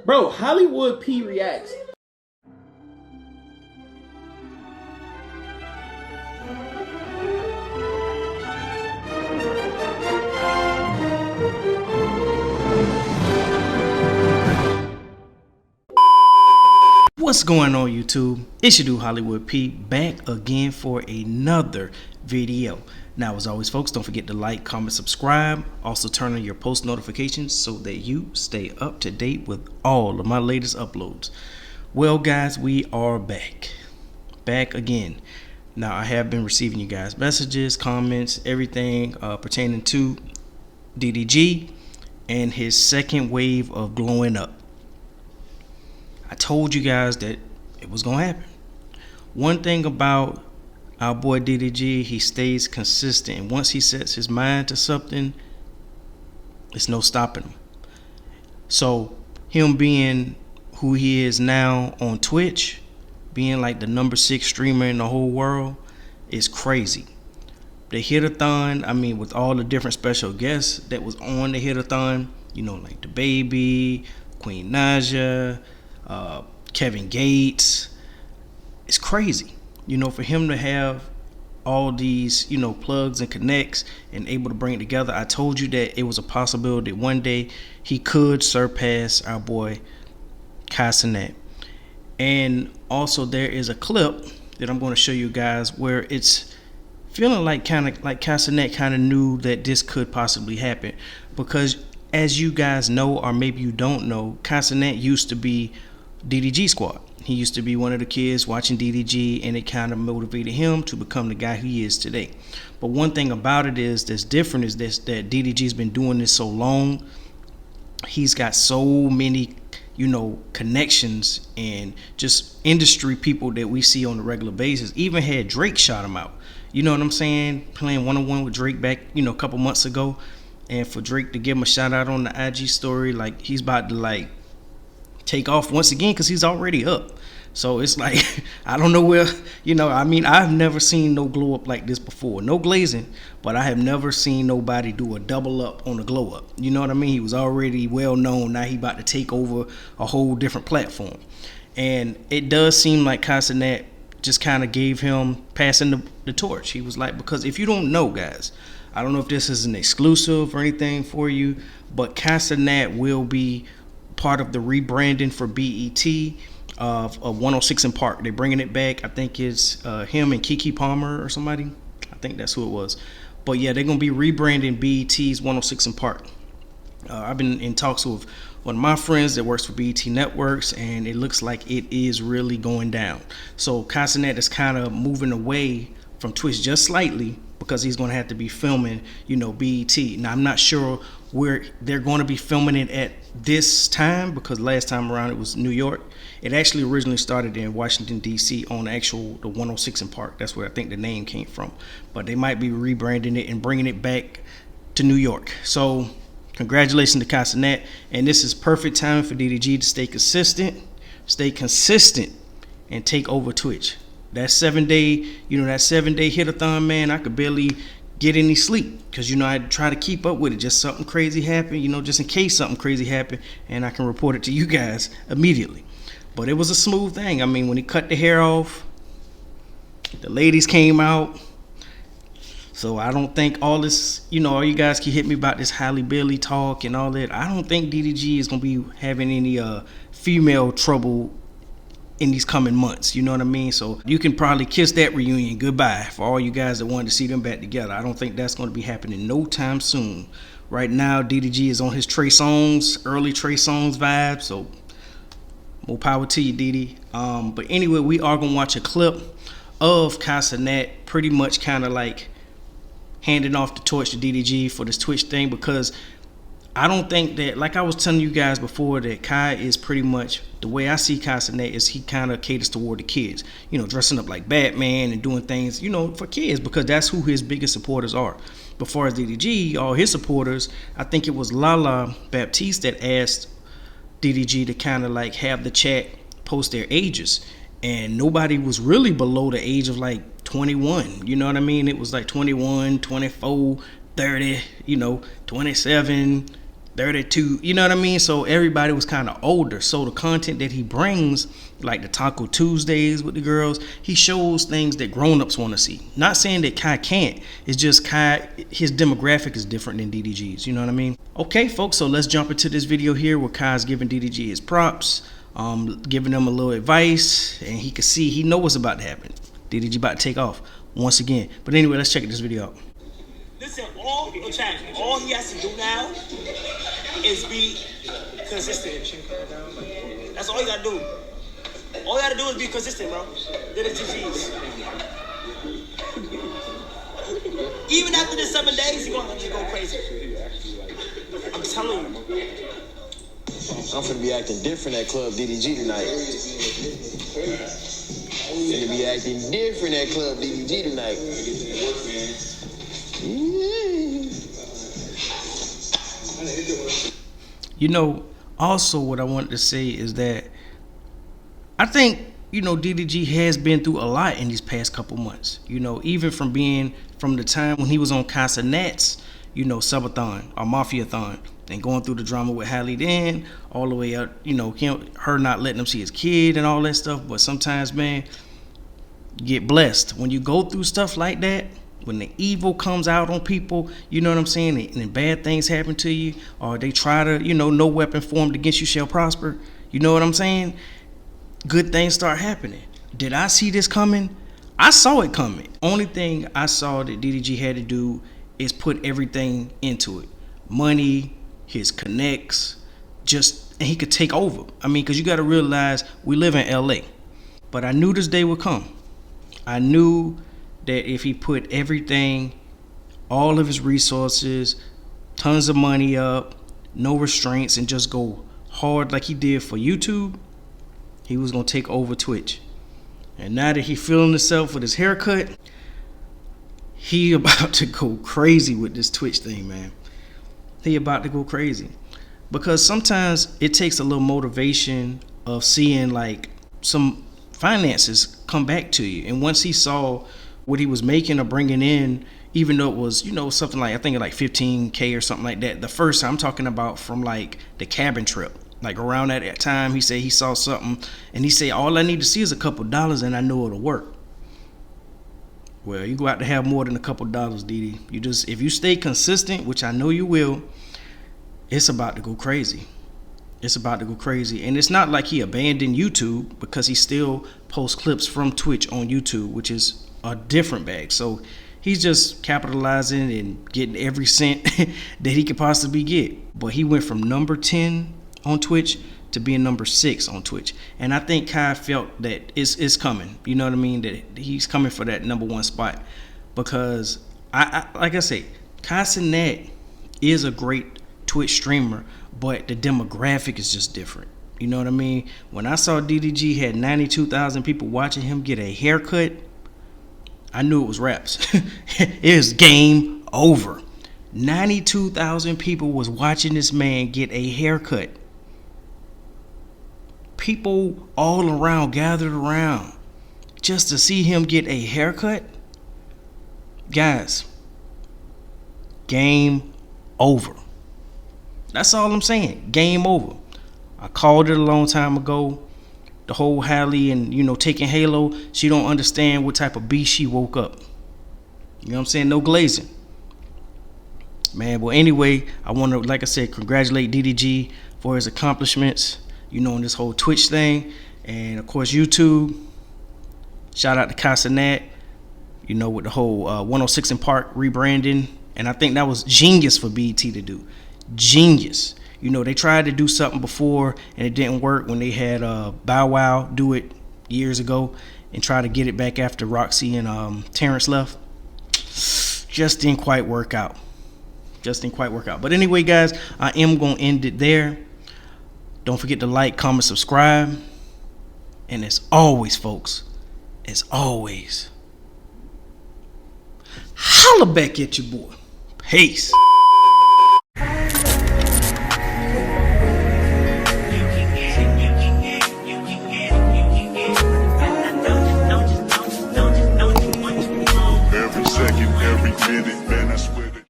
Bro, Hollywood P reacts. What's going on, YouTube? It's your dude Hollywood P back again for another video. Now, as always, folks, don't forget to like, comment, subscribe. Also turn on your post notifications so that you stay up to date with all of my latest uploads. Well, guys, we are back again. Now, I have been receiving you guys messages, comments, everything pertaining to DDG and his second wave of glowing up. I told you guys that it was gonna happen. One thing about our boy DDG, he stays consistent, and once he sets his mind to something, it's no stopping him. So him being who he is now on Twitch, being like the #6 streamer in the whole world, is crazy. The hit-a-thon, I mean, with all the different special guests that was on the hit-a-thon, you know, like the baby, Queen Naja, Kevin Gates, it's crazy, you know, for him to have all these, you know, plugs and connects and able to bring it together. I told you that it was a possibility one day he could surpass our boy Cenat. And also there is a clip that I'm going to show you guys where it's feeling like Cenat kind of knew that this could possibly happen, because as you guys know, or maybe you don't know, Cenat used to be DDG squad. He used to be one of the kids watching DDG, and it kind of motivated him to become the guy he is today. But one thing about it is that's different is this, that DDG's been doing this so long. He's got so many, you know, connections and just industry people that we see on a regular basis. Even had Drake shot him out. You know what I'm saying? Playing one-on-one with Drake back, you know, a couple months ago. And for Drake to give him a shout out on the IG story, like he's about to like take off once again, because he's already up. So it's like, I don't know where, you know, I mean, I've never seen no glow up like this before. No glazing, but I have never seen nobody do a double up on a glow up. You know what I mean? He was already well known. Now he about to take over a whole different platform. And it does seem like Cenat just kind of gave him passing the torch. He was like, because if you don't know, guys, I don't know if this is an exclusive or anything for you, but Cenat will be part of the rebranding for BET of 106 in Park. They're bringing it back. I think it's him and Keke Palmer or somebody. I think that's who it was. But yeah, they're going to be rebranding BET's 106 in Park. I've been in talks with one of my friends that works for BET Networks, and it looks like it is really going down. So Cenat is kind of moving away from Twitch just slightly, because he's going to have to be filming, you know, BET. Now, I'm not sure where they're going to be filming it at this time, because last time around it was New York. It actually originally started in Washington, D.C. on the 106 in Park. That's where I think the name came from. But they might be rebranding it and bringing it back to New York. So congratulations to Cenat. And this is perfect time for DDG to stay consistent, and take over Twitch. That 7-day, you know, that 7-day hit-a-thon, man, I could barely get any sleep, because, you know, I try to keep up with it. Just something crazy happened, you know, just in case something crazy happened, and I can report it to you guys immediately. But it was a smooth thing. I mean, when he cut the hair off, the ladies came out. So I don't think all this, you know, all you guys can hit me about this Halle Bailey talk and all that. I don't think DDG is going to be having any female trouble in these coming months, you know what I mean? So you can probably kiss that reunion goodbye for all you guys that wanted to see them back together. I don't think that's going to be happening no time soon. Right now, DDG is on his Trey Songz, early Trey Songz vibe, so more power to you, DD. But anyway, we are going to watch a clip of Cenat pretty much kind of like handing off the torch to DDG for this Twitch thing, because I don't think that, like I was telling you guys before, that Kai is pretty much, the way I see Cenat is he kind of caters toward the kids, you know, dressing up like Batman and doing things, you know, for kids, because that's who his biggest supporters are. But as far as DDG, all his supporters, I think it was Lala Baptiste that asked DDG to kind of like have the chat post their ages, and nobody was really below the age of like 21, you know what I mean? It was like 21, 24, 30, you know, 27, 32, you know what I mean? So everybody was kind of older. So the content that he brings, like the Taco Tuesdays with the girls, he shows things that grown-ups want to see. Not saying that Kai can't. It's just Kai, his demographic is different than DDG's, you know what I mean? Okay, folks, so let's jump into this video here where Kai's giving DDG his props, giving them a little advice, and he can see, he know what's about to happen. DDG about to take off once again. But anyway, let's check this video out. Listen, all he has to do now is be consistent. That's all you gotta do. All you gotta do is be consistent, bro. They're the GGs. Even after the 7 days, he's gonna just go crazy. I'm telling you. I'm finna be acting different at Club DDG tonight. Finna be acting different at Club DDG tonight. You know, also what I wanted to say is that I think, you know, DDG has been through a lot in these past couple months. You know, even from the time when he was on Cenat's, you know, subathon or Mafia-thon, and going through the drama with Halle then, all the way up, you know, her not letting him see his kid and all that stuff. But sometimes, man, you get blessed. When you go through stuff like that, when the evil comes out on people, you know what I'm saying, and bad things happen to you, or they try to, you know, no weapon formed against you shall prosper, you know what I'm saying, good things start happening. Did I see this coming? I saw it coming. Only thing I saw that DDG had to do is put everything into it. Money, his connects, and he could take over. I mean, because you got to realize we live in LA. But I knew this day would come. I knew that if he put everything, all of his resources, tons of money up, no restraints, and just go hard like he did for YouTube, he was going to take over Twitch. And now that he feeling himself with his haircut, he about to go crazy with this Twitch thing, man. He about to go crazy. Because sometimes it takes a little motivation of seeing like some finances come back to you. And once he saw what he was making or bringing in, even though it was, you know, something like, I think like 15K or something like that. The first time I'm talking about from like the cabin trip, like around that time, he said he saw something and he said, all I need to see is a couple dollars and I know it'll work. Well, you go out to have more than a couple dollars, DD. You just, if you stay consistent, which I know you will, it's about to go crazy. It's about to go crazy. And it's not like he abandoned YouTube, because he still posts clips from Twitch on YouTube, which is a different bag. So he's just capitalizing and getting every cent that he could possibly get. But he went from number 10 on Twitch to being number 6 on Twitch. And I think Kai felt that it's coming. You know what I mean? That he's coming for that number 1 spot. Because I like I say, Kai Cenat is a great Twitch streamer, but the demographic is just different. You know what I mean? When I saw DDG had 92,000 people watching him get a haircut, I knew it was raps. It was game over. 92,000 people was watching this man get a haircut. People all around gathered around just to see him get a haircut. Guys, game over. That's all I'm saying. Game over. I called it a long time ago. The whole Halle and, you know, taking Halo, she don't understand what type of beast she woke up. You know what I'm saying? No glazing. Man, well, anyway, I want to, like I said, congratulate DDG for his accomplishments, you know, in this whole Twitch thing. And, of course, YouTube. Shout out to Kai Cenat, you know, with the whole 106 & Park rebranding. And I think that was genius for BET to do. Genius. You know, they tried to do something before and it didn't work when they had Bow Wow do it years ago and try to get it back after Roxy and Terrence left. Just didn't quite work out. But anyway, guys, I am going to end it there. Don't forget to like, comment, subscribe. And as always, folks, as always, holla back at your boy. Peace.